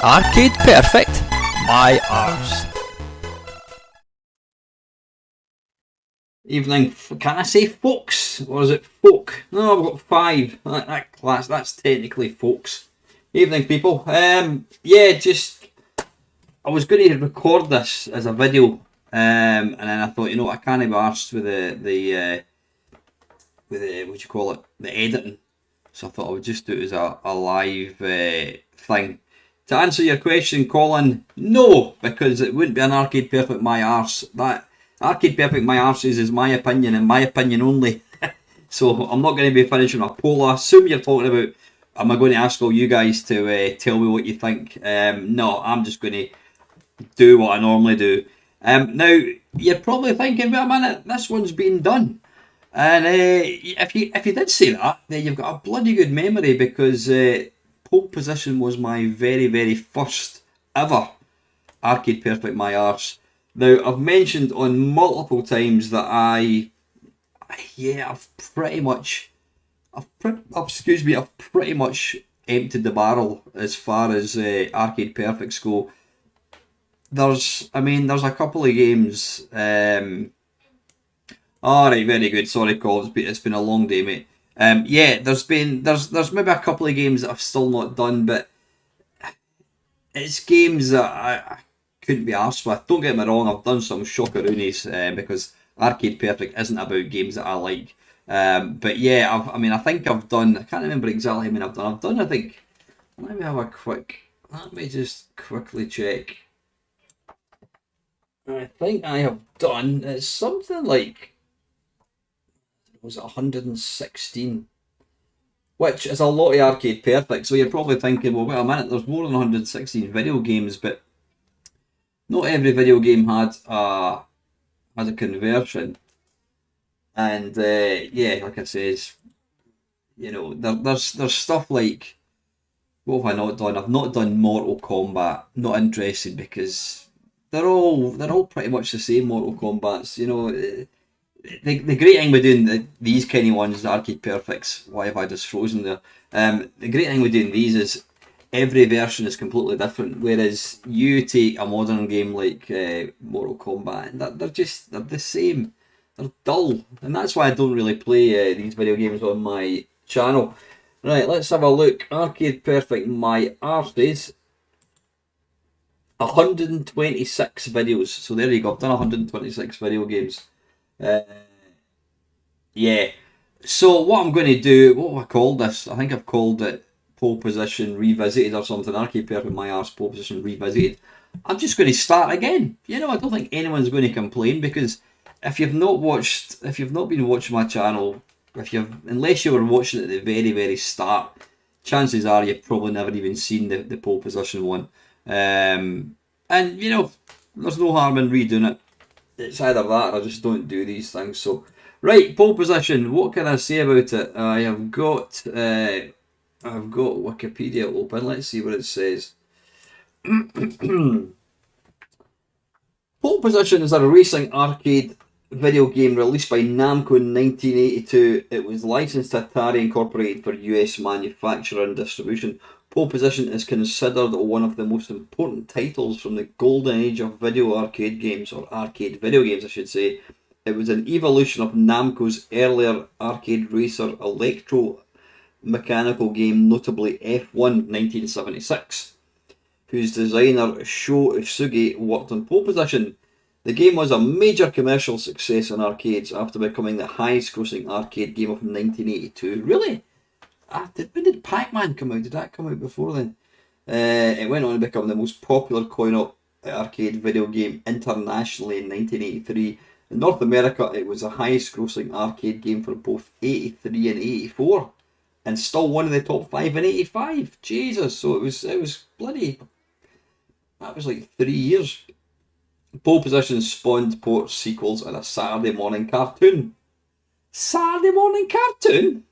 Arcade Perfect, my arse. Evening, can I say folks? Or is it folk? No, I've got five. That's technically folks. Evening, people. I was going to record this as a video, and then I thought, I can't be arsed with the what do you call it, the editing. So I thought I would just do it as a live thing. To answer your question, Colin, no, because it wouldn't be an Arcade Perfect My Arse. That Arcade Perfect My Arses is my opinion and my opinion only. So I'm not going to be finishing a poll. I assume you're talking about, am I going to ask all you guys to tell me what you think? No, I'm just going to do what I normally do. Now, you're probably thinking, wait a minute, this one's been done. And if you did say that, then you've got a bloody good memory, because pole position was my very, very first ever Arcade Perfect My Arse. Now, I've mentioned on multiple times that I've pretty much emptied the barrel as far as Arcade Perfects go. There's a couple of games. Alright, very good. Sorry, Colin. It's been a long day, mate. There's maybe a couple of games that I've still not done, but it's games that I couldn't be arsed with. Don't get me wrong, I've done some shockeroonies because Arcade Perfect isn't about games that I like. But yeah, I think I've done. I can't remember exactly how many I've done. I think. Let me just quickly check. I think I have done. It's something like. Was it 116? Which is a lot of Arcade Perfect. So you're probably thinking, well, wait a minute, there's more than 116 video games, but not every video game had a conversion. And like I says, there's stuff like, what have I not done? I've not done Mortal Kombat. Not interested, because they're all pretty much the same Mortal Kombats. The great thing with doing these kind of ones, the Arcade Perfects, why have I just frozen there? The great thing with doing these is every version is completely different, whereas you take a modern game like Mortal Kombat, and they're the same. They're dull, and that's why I don't really play these video games on my channel. Right, let's have a look. Arcade Perfect My Arses. 126 videos. So there you go. I've done 126 video games. So what I'm going to do, what have I called this? I think I've called it Pole Position Revisited or something. Arcade Perfect My Arse Pole Position Revisited. I'm just going to start again. I don't think anyone's going to complain, because if you've not been watching my channel, unless you were watching it at the very, very start, chances are you've probably never even seen the Pole Position one. And there's no harm in redoing it. It's either that or I just don't do these things. So, right, pole position. What can I say about it? I've got Wikipedia open. Let's see what it says. Pole Position is a racing arcade video game released by Namco in 1982. It was licensed to Atari Incorporated for US manufacture and distribution. Pole Position is considered one of the most important titles from the golden age of video arcade games, or arcade video games I should say. It was an evolution of Namco's earlier arcade racer electro-mechanical game, notably F1 1976, whose designer Sho Isugi worked on Pole Position. The game was a major commercial success in arcades after becoming the highest grossing arcade game of 1982. Really? When did Pac-Man come out? Did that come out before then? It went on to become the most popular coin-op arcade video game internationally in 1983. In North America, it was the highest grossing arcade game for both 83 and 84. And still one of the top 5 in 85. Jesus, so it was bloody... That was like 3 years. Pole Position spawned port sequels and a Saturday morning cartoon. Saturday morning cartoon?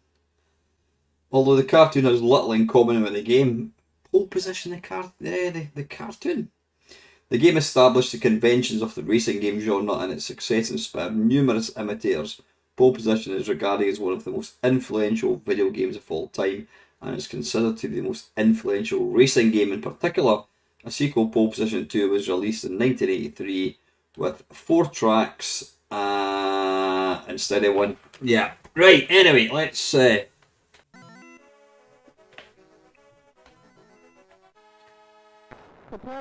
Although the cartoon has little in common with the game. Pole Position, the cartoon. The game established the conventions of the racing game genre, and its success inspired numerous imitators. Pole Position is regarded as one of the most influential video games of all time, and is considered to be the most influential racing game in particular. A sequel, Pole Position 2, was released in 1983 with 4 tracks instead of 1. Yeah. Right, anyway, let's... Prepare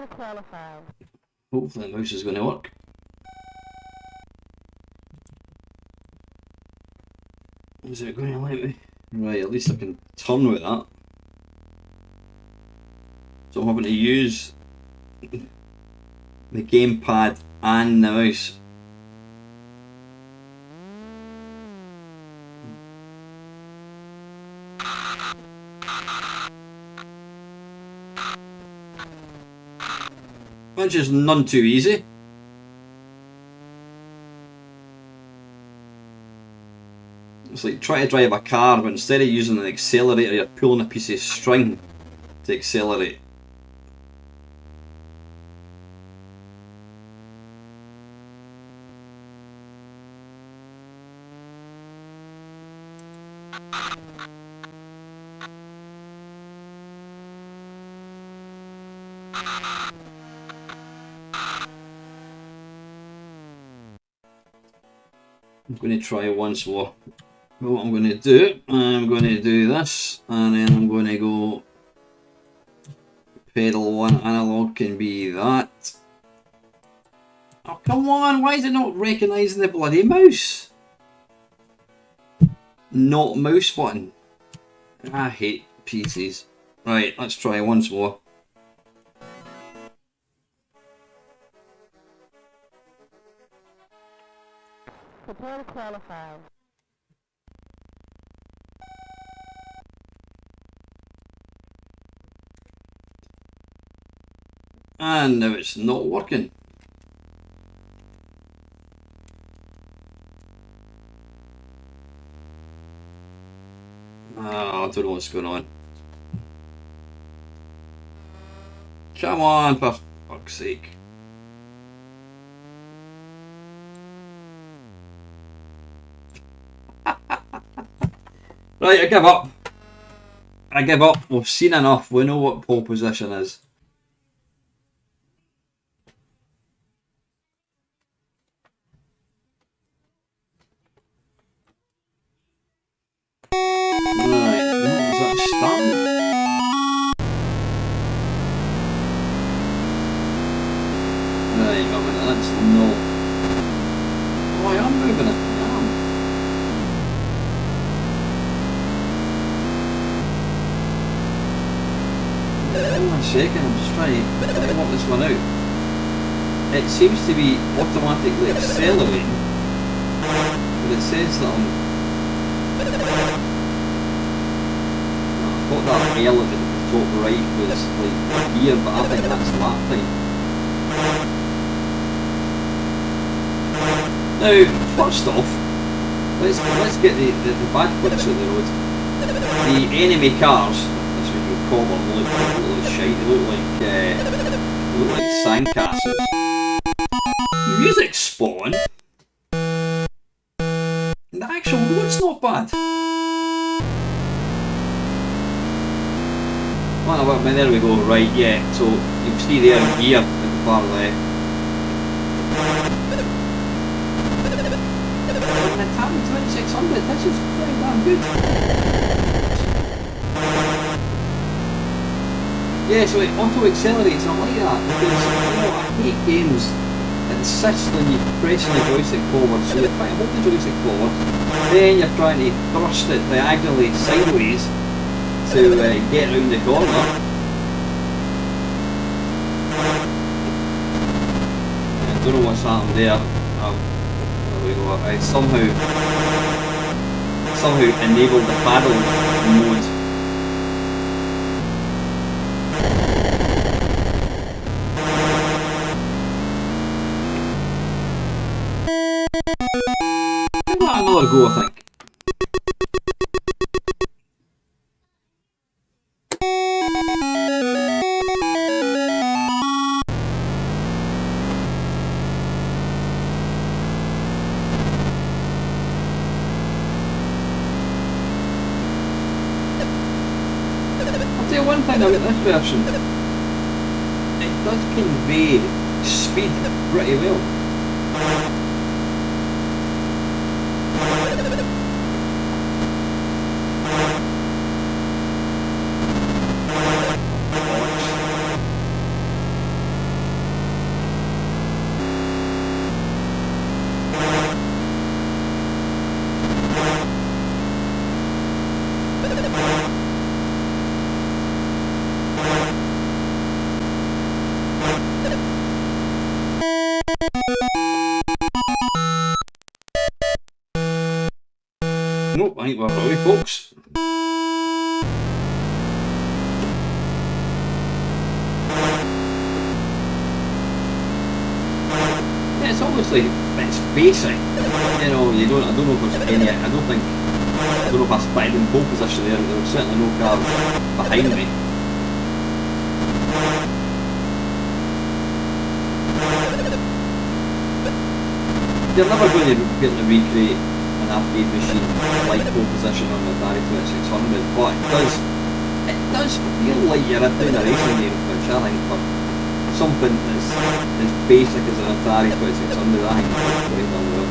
to qualify. Hopefully the mouse is going to work. Is it going to let me? Right, at least I can turn with that. So I'm having to use the gamepad and the mouse. Which is none too easy. It's like trying to drive a car, but instead of using an accelerator, you're pulling a piece of string to accelerate. I'm going to try once more. What I'm going to do, I'm going to do this, and then I'm going to go pedal 1 analog can be that. Oh come on, why is it not recognising the bloody mouse? Not mouse button. I hate PCs. Right, let's try once more. Prepare to qualify. And now it's not working. Oh, I don't know what's going on. Come on, for fuck's sake. Right, I give up. I give up. We've seen enough. We know what pole position is. Right, is that starting? Right, I mean, that's no. Oh, I am moving it. I am. Hang on a second, I'm just trying to work this one out. It seems to be automatically accelerating, but it says that I'm... I thought that element at the top right was like gear, but I think that's lap time. Now, first off, let's get the bad points out the road. The enemy cars, that's what you call them, look like shite. They look like sandcastles. The music's spot on. And the actual road's not bad. Well, there we go, right, yeah, so you can see there gear at the far left. And the Atari 2600, this is pretty damn good. Yeah, so it auto-accelerates, I like that, because, you know, I hate games that insist on you pressing the joystick forward, so you're trying to hold the joystick forward, then you're trying to thrust it diagonally sideways to get around the corner. I don't know what's happened there. There we go. I somehow enabled the paddle mode. Give that another go, I think. One thing about this version, it does convey speed pretty well. Nope, I think we're away, folks. Yeah, it's almost like it's basic. You know, I don't know if there's any. I don't know if I spotted in pole position there. There was certainly no car behind me. You're never going to be able to recreate an arcade machine like pole position on the Atari 2600, but it does feel like you're doing a racing game, which I think for something as basic as an Atari 2600, I think it's quite done well.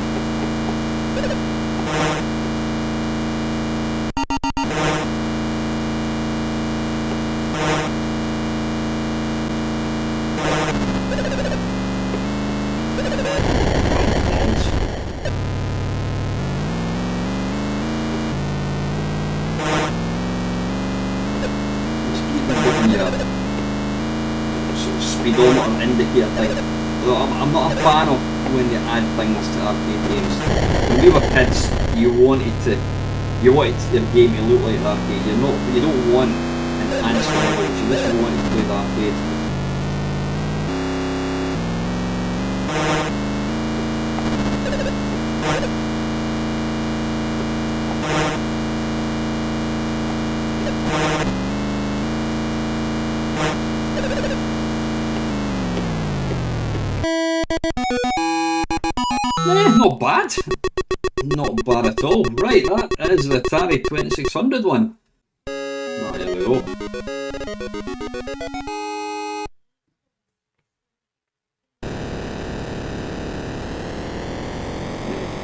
Speedometer indicator thing. Although I'm not a fan of when you add things to arcade games. When we were kids, you wanted your game to look like the arcade. You don't want enhanced levels. You just wanted to play the arcade. Not bad. Not bad at all. Right, that is the Atari 2600 one. Oh, there we go.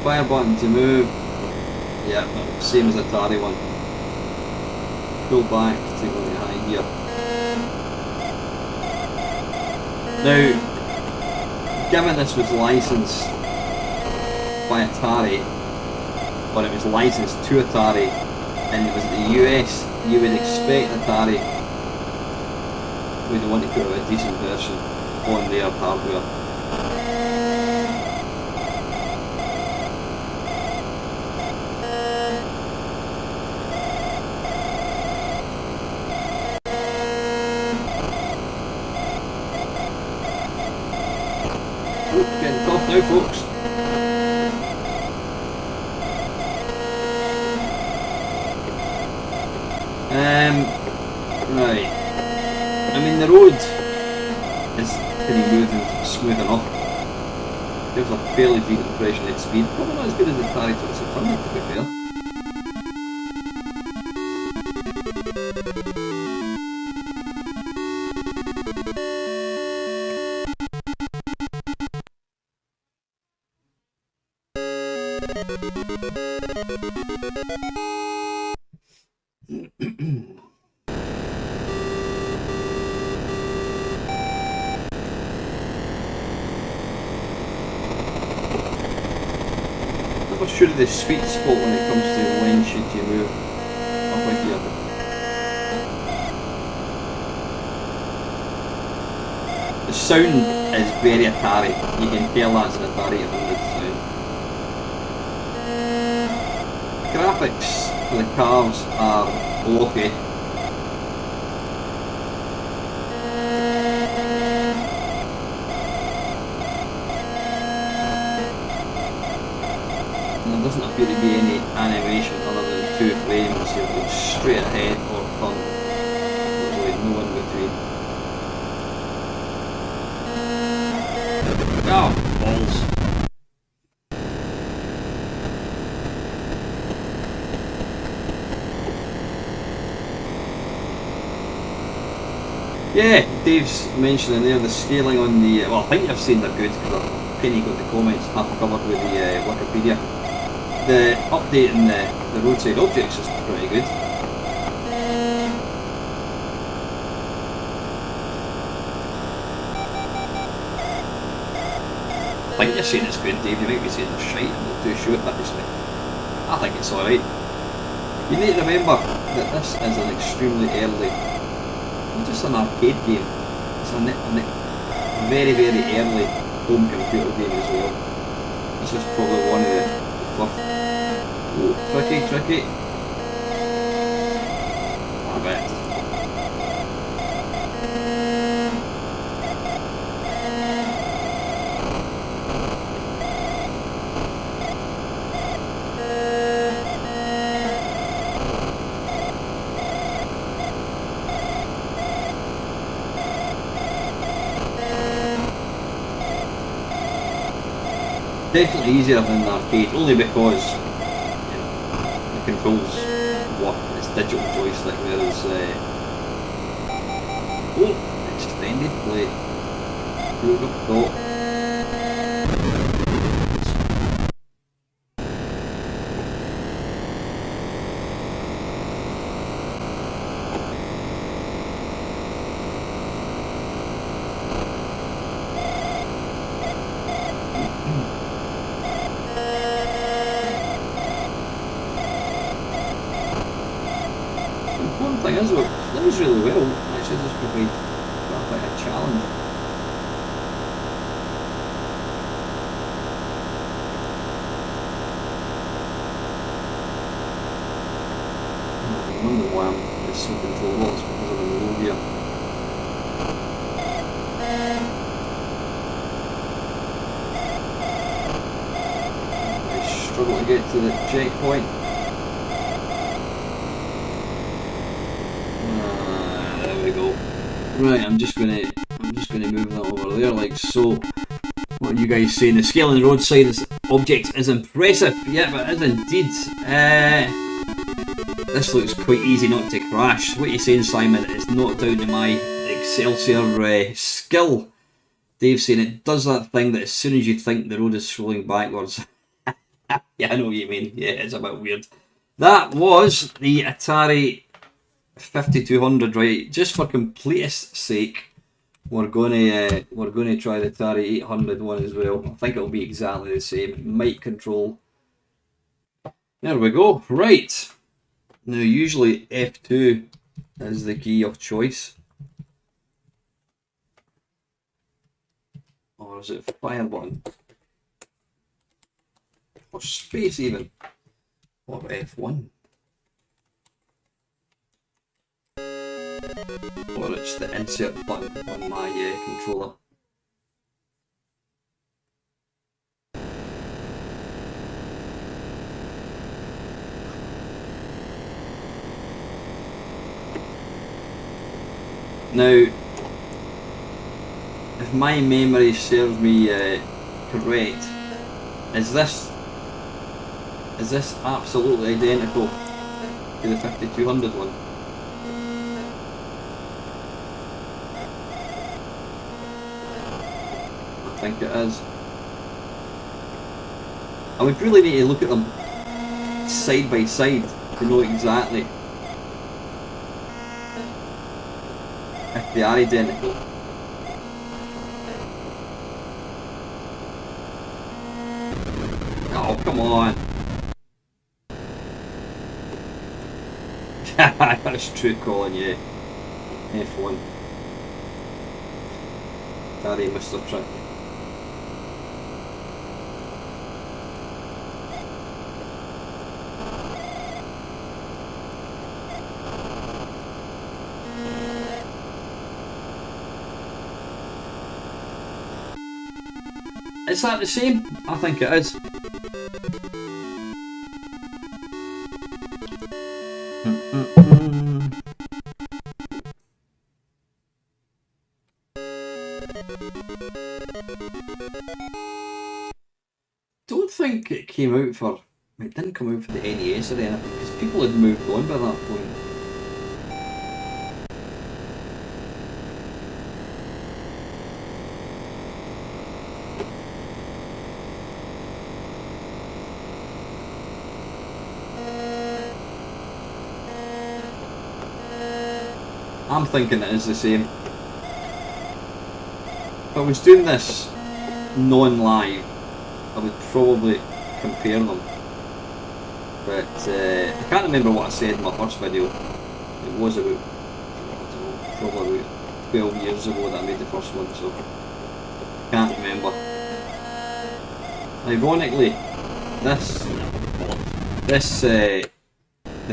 Fire button to move. Yeah, same as the Atari one. Pull back to go behind here. Now, given this was licensed by Atari, or it was licensed to Atari, and it was the US, you would expect Atari would want to put out a decent version on their hardware. Getting tough now, folks. Right. I mean, the road is pretty smooth enough. Gives a fairly decent impression at speed. Probably not as good as the Atari 2600, to be fair. Never sure of the sweet spot when it comes to when should you move up a gear. The sound is very Atari. You can tell that's an Atari 100 sound. Graphics for the cars are blocky. And there doesn't appear to be any animation other than 2 frames. You're going straight ahead or turn. There's really no in between. Oh, balls. Yeah, Dave's mentioning there the scaling on the. Well, I think I've seen they're good because I've kind of got the comments half covered with the Wikipedia. The update in the roadside objects is pretty good. I think you're saying it's good, Dave. You might be saying it's shite. I'm not too sure, actually. I think it's alright. You need to remember that this is an extremely early, not just an arcade game, it's a very, very early home computer game as well. This is probably one of the first. Oh, tricky. I bet. Definitely easier than the arcade, only because the controls work. It's digital joystick, whereas extended play. Thing is, it plays really well. Actually, this could be quite a challenge. I wonder why it's so controllable. It's because I'm in low gear. I struggle to get to the checkpoint. Right, I'm just gonna move that over there like so. What are you guys saying? The scale on the roadside objects is impressive. Yeah, but it is indeed. This looks quite easy not to crash. What are you saying, Simon? It's not down to my Excelsior skill. Dave's saying it does that thing that as soon as you think the road is scrolling backwards. Yeah, I know what you mean. Yeah, it's a bit weird. That was the Atari 5200, right? Just for completest sake, we're gonna try the Atari 800 one as well. I think it'll be exactly the same. Mic control. There we go. Right. Now, usually F2 is the key of choice. Or is it fire button? Or space even? Or F1? Or it's the insert button on my controller. Now, if my memory serves me correct, is this absolutely identical to the 5200 one? I think it is. I would really need to look at them side by side to know exactly if they are identical. Oh, come on. That's true calling you F1. Daddy Mr. Trick. Is that the same? I think it is. Don't think it came out for. It didn't come out for the NES or anything because people had moved on by that point. I'm thinking it is the same. If I was doing this non-live, I would probably compare them. But I can't remember what I said in my first video. It was about, I don't know, probably about 12 years ago that I made the first one, so I can't remember. Ironically, the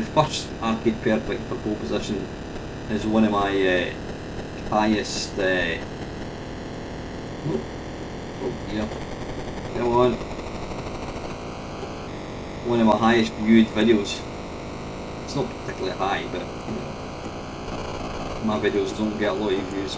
first Arcade Perfect for pole position is one of my highest. Oh dear, come on! One of my highest viewed videos. It's not particularly high, but you know, my videos don't get a lot of views.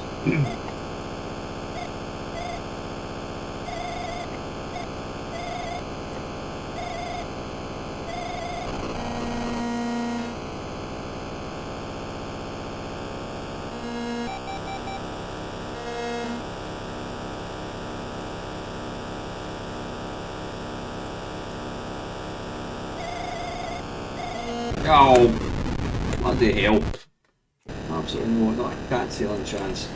Oh, bloody hell. Absolutely no, not a cat sailing chance.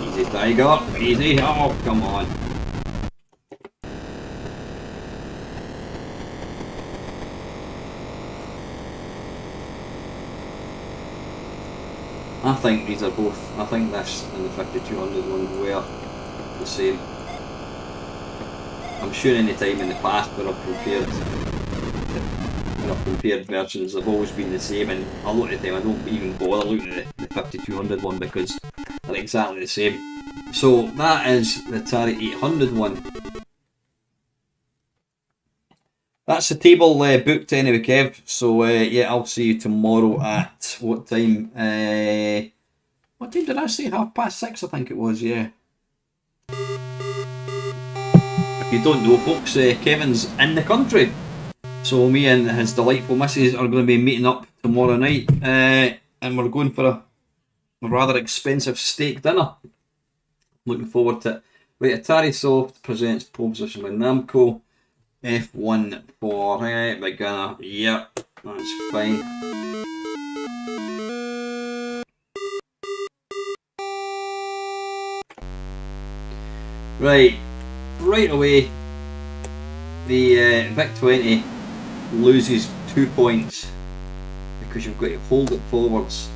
Easy, Tiger. Easy. Oh, come on. I think these are both. I think this and the 5200 one were the same. I'm sure any time in the past when I've compared versions, they've always been the same, and a lot of the time I don't even bother looking at the 5200 one because they're exactly the same. So that is the Atari 800 one. That's the table booked anyway, Kev. So yeah, I'll see you tomorrow at what time? What time did I say? 6:30, I think it was. Yeah. If you don't know, folks, Kevin's in the country, so me and his delightful missus are going to be meeting up tomorrow night, and we're going for a rather expensive steak dinner. Looking forward to it. Right, Atari Soft presents Pole Position with Namco. F1 for beginner. Yep, that's fine. Right away, the VIC-20 loses 2 points because you've got to hold it forwards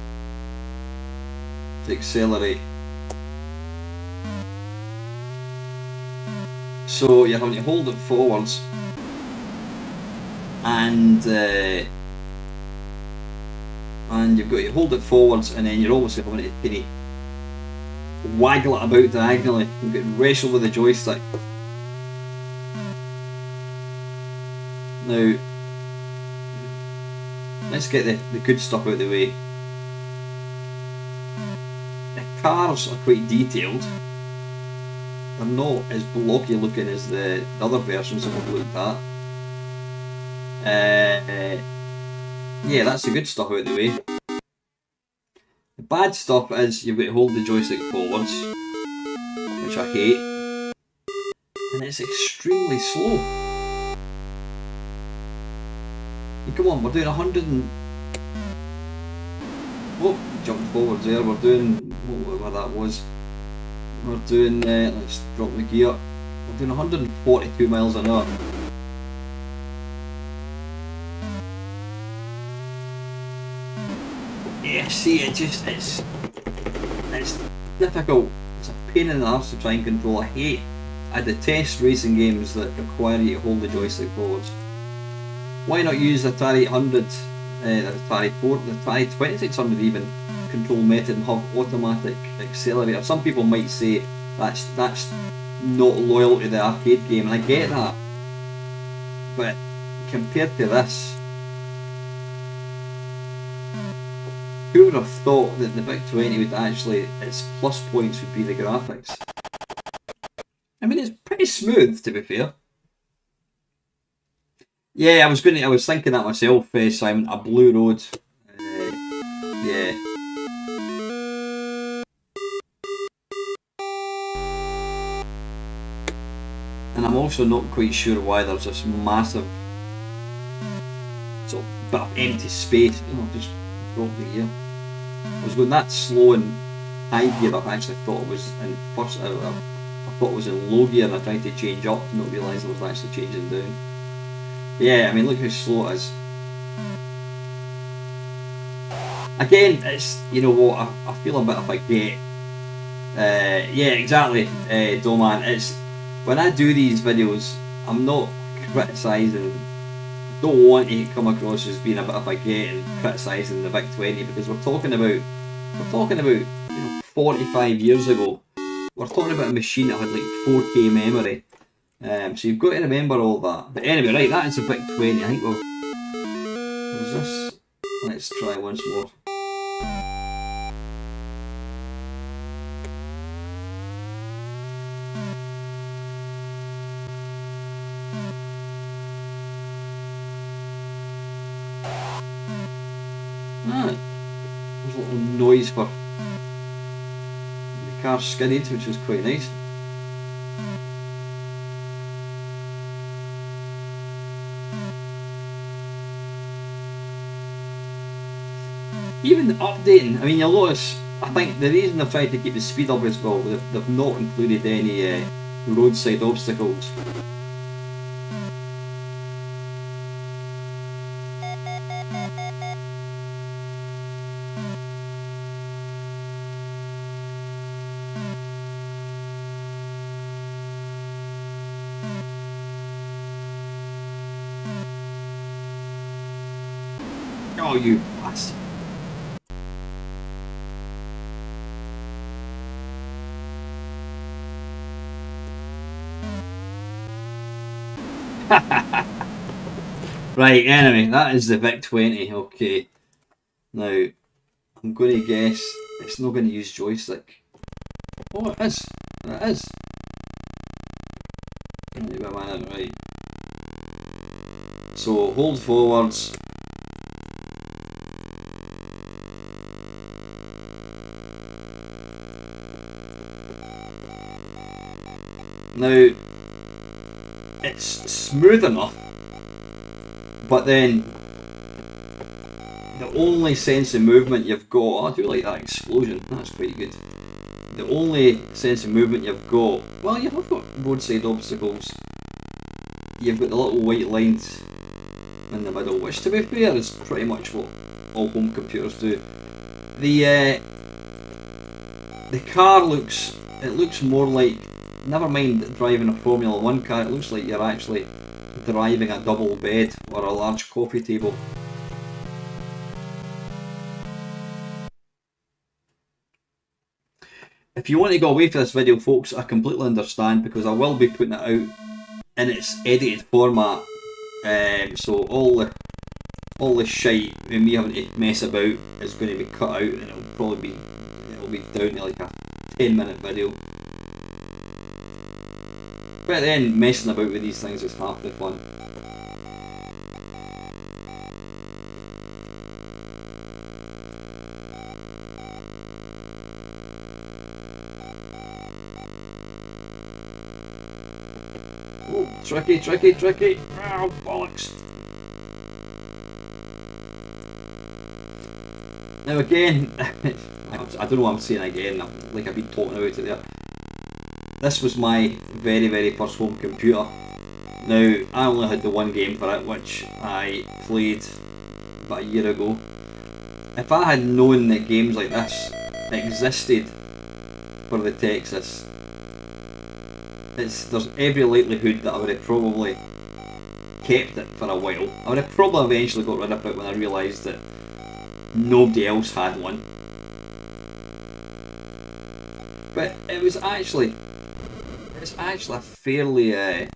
to accelerate. So you're having to hold it forwards, and you've got to hold it forwards, and then you're obviously having to kind of waggle it about diagonally. You've got to wrestle with the joystick. Now, let's get the good stuff out of the way. The cars are quite detailed. They're not as blocky looking as the other versions that we've looked at. Yeah, that's the good stuff out of the way. The bad stuff is you've got to hold the joystick forwards, which I hate, and it's extremely slow. Come on, we're doing 100 and... Oh, jumped forwards there, we're doing whatever that was. We're doing, let's drop the gear, we're doing 142 miles an hour. Yeah, see, it's difficult. It's a pain in the arse to try and control. I detest racing games that require you to hold the joystick forwards. Why not use the Atari 800, the Atari 4, the Atari 2600 even, control method and have automatic accelerator? Some people might say that's not loyal to the arcade game, and I get that. But compared to this, who would have thought that the VIC-20 would actually, its plus points would be the graphics? I mean, it's pretty smooth, to be fair. Yeah, I was thinking that myself, Simon. A blue road. Yeah. And I'm also not quite sure why there's this massive sort of bit of empty space. Just drop the gear. I was going that slow in high gear. I actually thought it was in first. I thought it was in low gear, and I tried to change up, and not realise I was actually changing down. Yeah, I mean, look how slow it is. Again, it's, you know what, I feel a bit of a get. Yeah, exactly, Doman. It's when I do these videos, I'm not criticising. I don't want to come across as being a bit of a get and criticising the VIC-20, because we're talking about 45 years ago. We're talking about a machine that had like 4K memory. So you've got to remember all that. But anyway, right, that is the VIC-20. I think what was this? Let's try once more. There's a little noise for the car skidded, which was quite nice. Even updating, I mean, you'll notice, I think the reason they've tried to keep the speed up as well, they've not included any roadside obstacles. Oh, you bastard. Right, anyway, that is the VIC-20, okay. Now, I'm going to guess it's not going to use joystick. Oh, it is. It is. Right. So, hold forwards. Now, it's smooth enough, but then the only sense of movement you've got, oh, I do like that explosion, that's pretty good. The only sense of movement you've got, well, you have got roadside obstacles. You've got the little white lines in the middle, which to be fair is pretty much what all home computers do. The car looks more like, never mind driving a Formula 1 car, it looks like you're actually driving a double bed or a large coffee table. If you want to go away for this video, folks, I completely understand, because I will be putting it out in its edited format. So all the shite with me having to mess about is going to be cut out, and it'll be down to like a 10-minute video. But then messing about with these things is half the fun. Oh, tricky. Oh, bollocks. Now again, I don't know what I'm saying again, like I've been talking about it there. This was my very, very first home computer. Now, I only had the one game for it, which I played about a year ago. If I had known that games like this existed for the Texas, there's every likelihood that I would have probably kept it for a while. I would have probably eventually got rid of it when I realised that nobody else had one. But it's actually a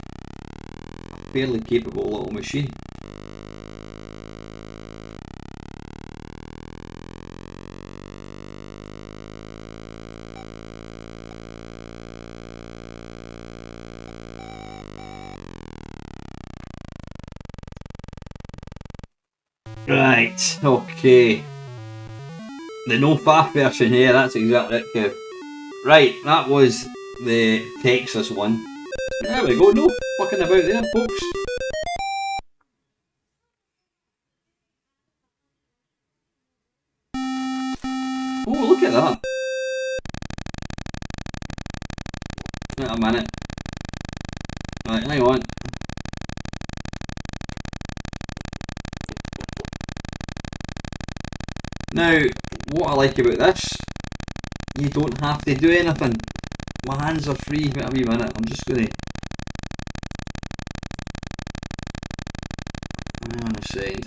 fairly capable little machine. Right, okay. The no faff version here, that's exactly it, Kev. Right, that was the Texas one. There we go, no fucking about there, folks. Oh, look at that. Wait a minute. Right, hang on. Now, what I like about this, you don't have to do anything. My hands are free. Wait a wee minute, I'm just gonna... Hang on a second.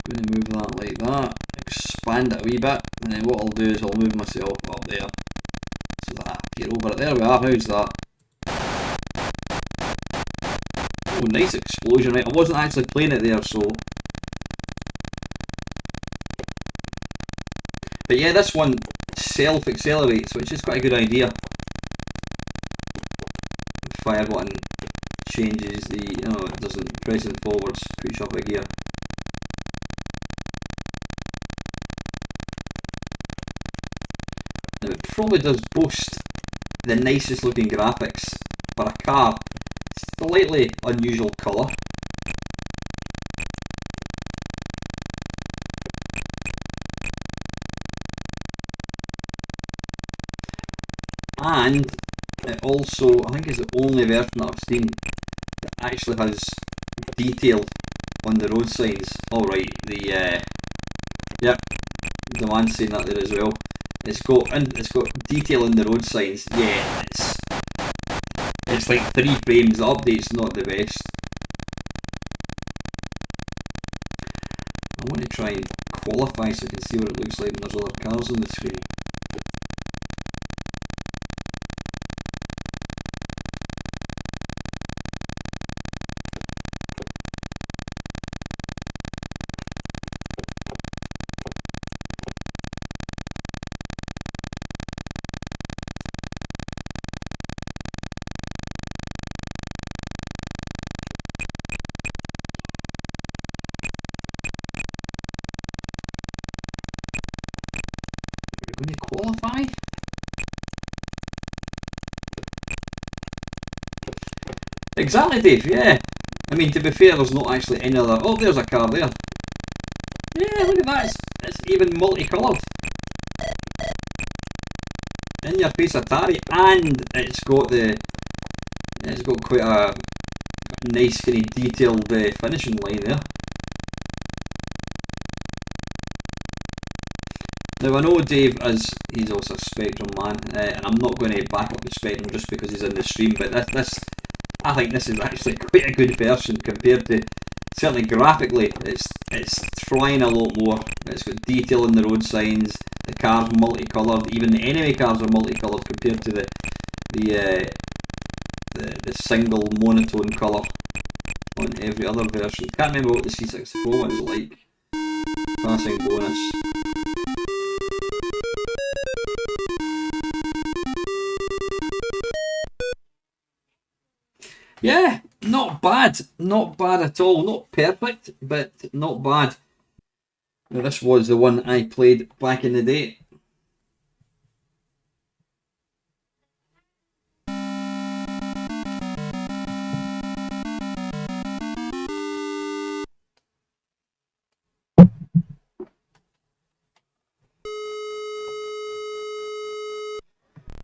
Going to move that like that, expand it a wee bit, and then what I'll do is I'll move myself up there so that I get over it. There we are, how's that? Oh, nice explosion, right? I wasn't actually playing it there, so... But yeah, this one self-accelerates, which is quite a good idea. Fire button changes the... No, it doesn't. Pressing forwards puts up a gear. Now it probably does boast the nicest looking graphics for a car. Slightly unusual colour. And it also, I think it's the only version that I've seen that actually has detail on the road signs. Alright, yep, the man's saying that there as well. It's got detail on the road signs. Yeah, it's like 3 frames. The update's not the best. I want to try and qualify so I can see what it looks like when there's other cars on the screen. Going to qualify? Exactly, Dave, yeah. I mean, to be fair, there's not actually any other... Oh, there's a car there. Yeah, look at that. It's even multicoloured. In your face Atari, and it's got quite a nice kind of detailed finishing line there. Now I know Dave he's also a Spectrum man, and I'm not going to back up the Spectrum just because he's in the stream, but I think this is actually quite a good version compared to, certainly graphically, it's trying a lot more. It's got detail in the road signs, the cars multicoloured, even the enemy cars are multicoloured compared to the single monotone colour on every other version. Can't remember what the C64 one's like. Passing bonus. Yeah, not bad at all. Not perfect, but not bad. Now this was the one I played back in the day.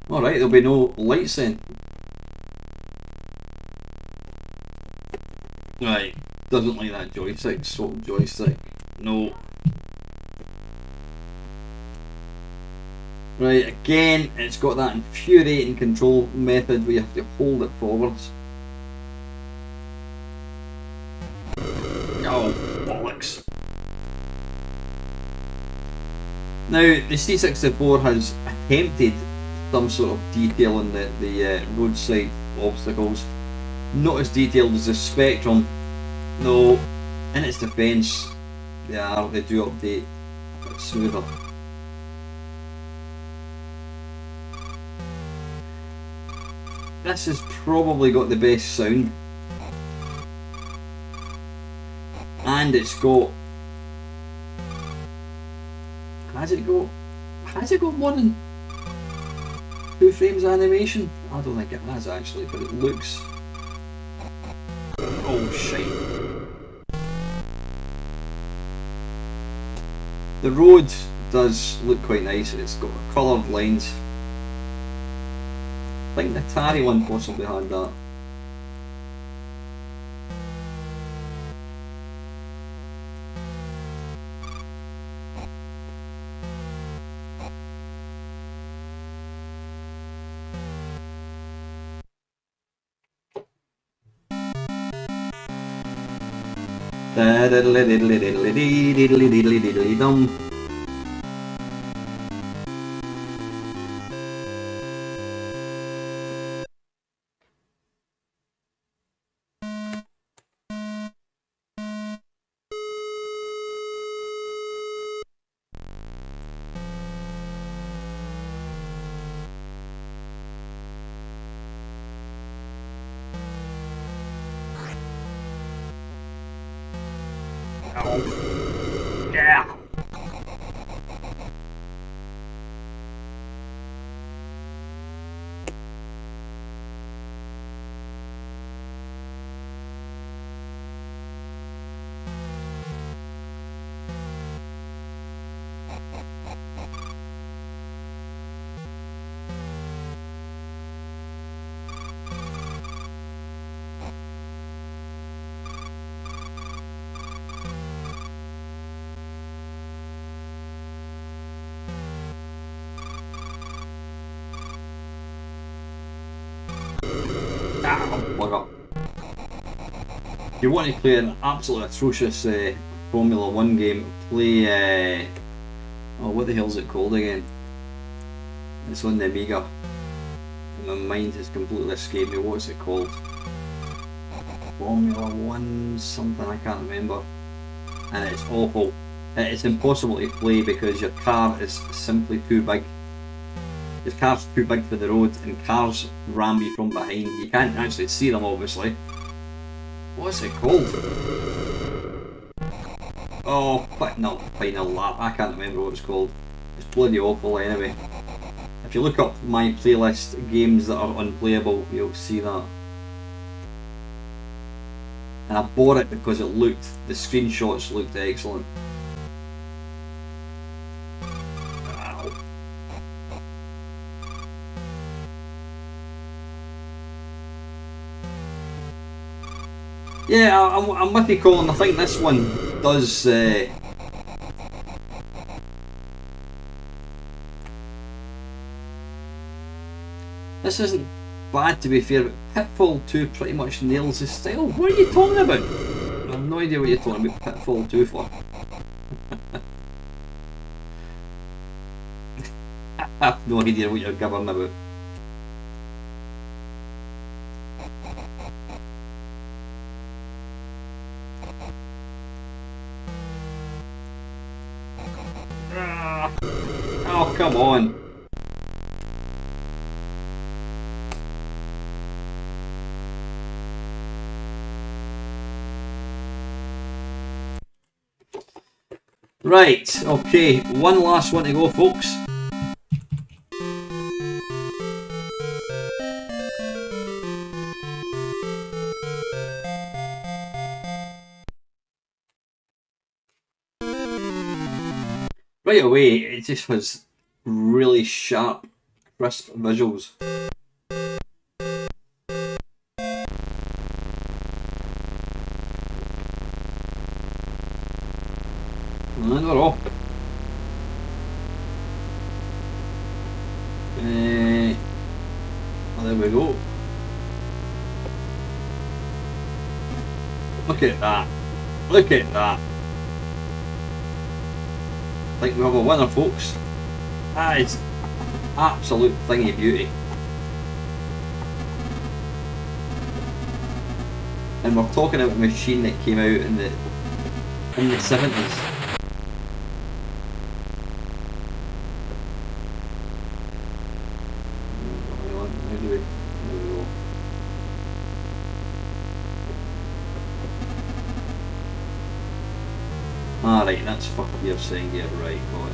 Alright, there'll be no lights then. Right, doesn't like that joystick, swap joystick. No. Right, again, it's got that infuriating control method where you have to hold it forwards. Oh, bollocks. Now, the C64 has attempted some sort of detail in the roadside obstacles. Not as detailed as the Spectrum, though in its defence they do update smoother. this has probably got the best sound. And it's got... Has it got more than 2 frames animation? I don't think it has actually, but it looks... Oh shite. The road does look quite nice. It's got coloured lines. I think the Atari one possibly had that. Dum. Yeah. Bugger. If you want to play an absolutely atrocious Formula 1 game, play... oh, what the hell's it called again? It's on the Amiga. My mind has completely escaped me. What's it called? Formula 1 something, I can't remember. And it's awful. It's impossible to play because your car is simply too big. Your car's too big for the road and cars ram you from behind. You can't actually see them obviously. What's it called? Oh, no, Final Lap. I can't remember what it's called. It's bloody awful anyway. If you look up my playlist games that are unplayable, you'll see that. And I bought it because it looked, the screenshots looked excellent. Ow. Yeah, I'm with you, Colin. I think this one does. This isn't bad, to be fair, but Pitfall 2 pretty much nails the style. What are you talking about? I have no idea what you're talking about Pitfall 2 for. I have no idea what you're gibbering about. Oh, come on. Right, okay, one last one to go, folks. Right away, it just has really sharp, crisp visuals. And we're off. Well, there we go. Look at that. Look at that. I think we have a winner, folks. That is absolute thingy beauty. And we're talking about a machine that came out in the 70s. There we go. right, that's what you're saying here, right, got it.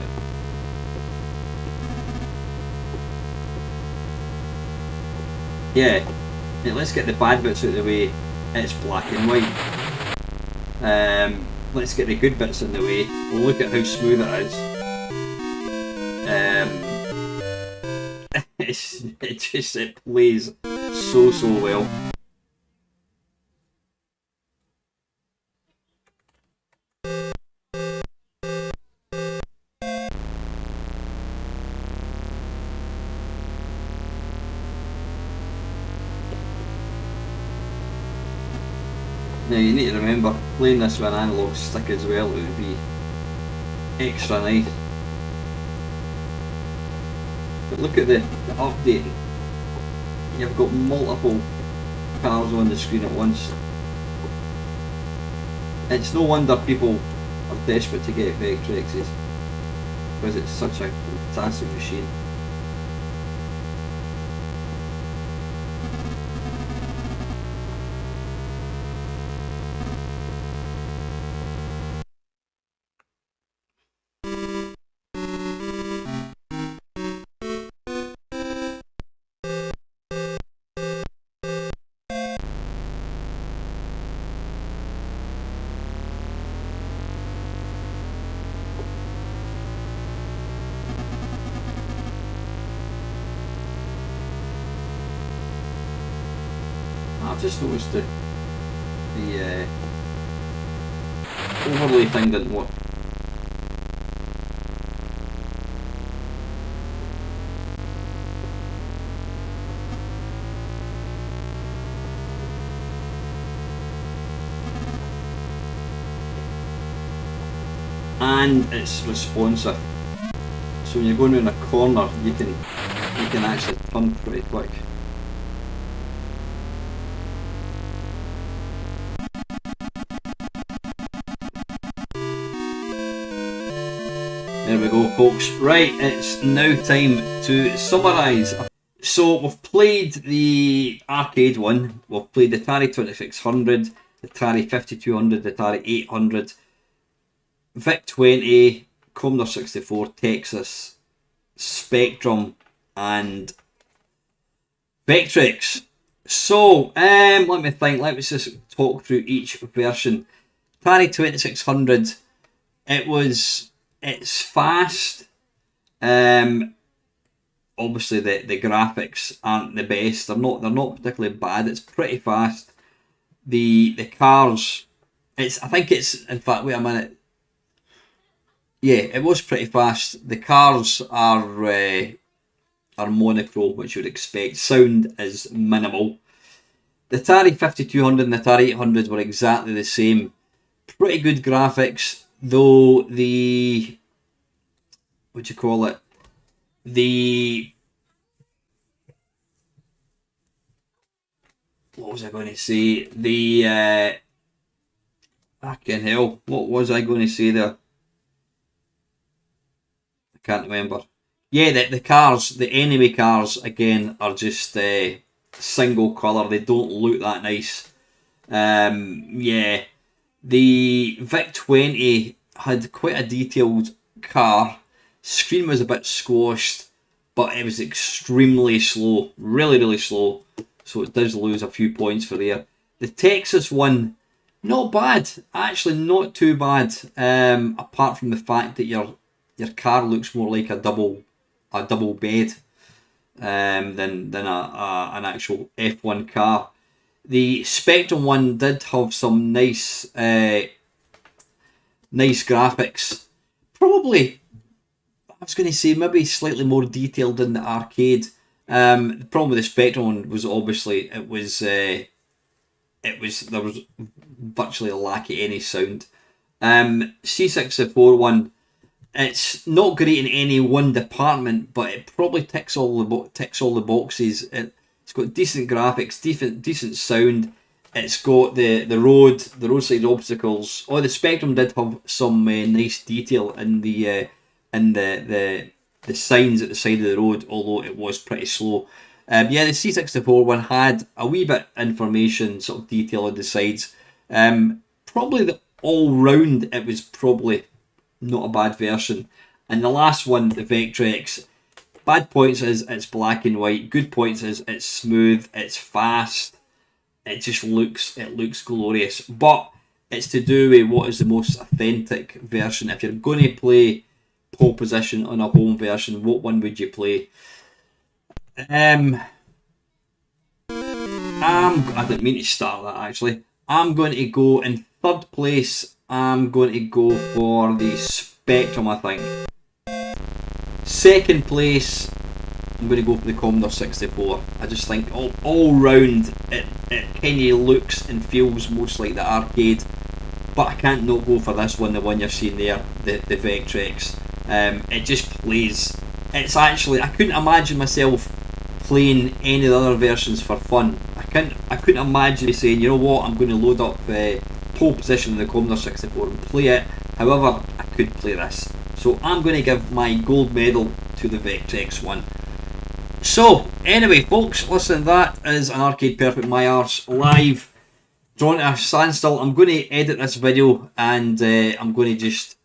Yeah, let's get the bad bits out of the way. It's black and white. Let's get the good bits in the way. We'll look at how smooth it is. It plays so well. Now you need to remember, playing this with an analog stick as well, it would be extra nice. But look at the update. You've got multiple cars on the screen at once. It's no wonder people are desperate to get Vectrexes, because it's such a fantastic machine. I've just noticed the overlay thing didn't work. And it's responsive, so when you're going around a corner you can actually turn pretty quick. There we go, folks. Right, it's now time to summarise. So we've played the arcade one, we've played the Atari 2600, the Atari 5200, the Atari 800, VIC-20, Commodore 64, Texas, Spectrum and Vectrex. So, let me think, let's just talk through each version. Atari 2600, it's fast. Obviously the graphics aren't the best. They're not particularly bad. It's pretty fast. The cars, in fact, wait a minute. Yeah, it was pretty fast. The cars are monochrome, which you would expect. Sound is minimal. The Atari 5200 and the Atari 800 were exactly the same. Pretty good graphics, though the... what do you call it? What was I going to say? Fucking hell, what was I going to say there? I can't remember. Yeah, the cars, the enemy cars, again, are just single colour. They don't look that nice. Yeah, the VIC-20 had quite a detailed car. Screen was a bit squashed, but it was extremely slow. Really slow. So it does lose a few points for there. The Texas one, not bad. Actually, not too bad. Apart from the fact that your car looks more like a double bed than an actual F1 car. The Spectrum one did have some nice graphics. Probably, I was going to say maybe slightly more detailed than the arcade. The problem with the Spectrum one was obviously there was virtually a lack of any sound. C64 one, it's not great in any one department, but it probably ticks all the boxes. It's got decent graphics, decent sound. It's got the roadside obstacles. Oh, the Spectrum did have some nice detail in the signs at the side of the road, although it was pretty slow. Yeah, the C64 one had a wee bit information, sort of detail on the sides. Probably the all round, it was probably not a bad version. And the last one, the Vectrex, bad points is it's black and white. Good points is it's smooth, it's fast. It just looks glorious. But it's to do with what is the most authentic version. If you're going to play Pole Position on a home version, what one would you play? I didn't mean to start that actually. I'm going to go in third place. I'm going to go for the Spectrum, I think. Second place, I'm going to go for the Commodore 64. I just think all round it kind of looks and feels most like the arcade. But I can't not go for this one, the one you're seeing there, the Vectrex. It just plays. It's actually, I couldn't imagine myself playing any of the other versions for fun. I couldn't imagine me saying, you know what, I'm going to load up Pole Position in the Commodore 64 and play it. However, I could play this. So I'm going to give my gold medal to the Vectrex one. So, anyway folks, listen, that is an Arcade Perfect My Arse live. Drawn to a standstill. I'm going to edit this video and I'm going to just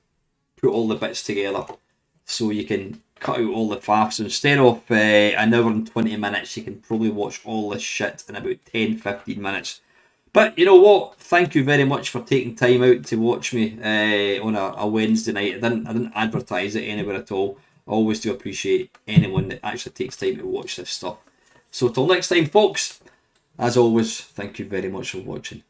put all the bits together so you can cut out all the faffs. Instead of an hour and 20 minutes, you can probably watch all this shit in about 10-15 minutes. But you know what? Thank you very much for taking time out to watch me on a Wednesday night. I didn't advertise it anywhere at all. I always do appreciate anyone that actually takes time to watch this stuff. So till next time folks, as always, thank you very much for watching.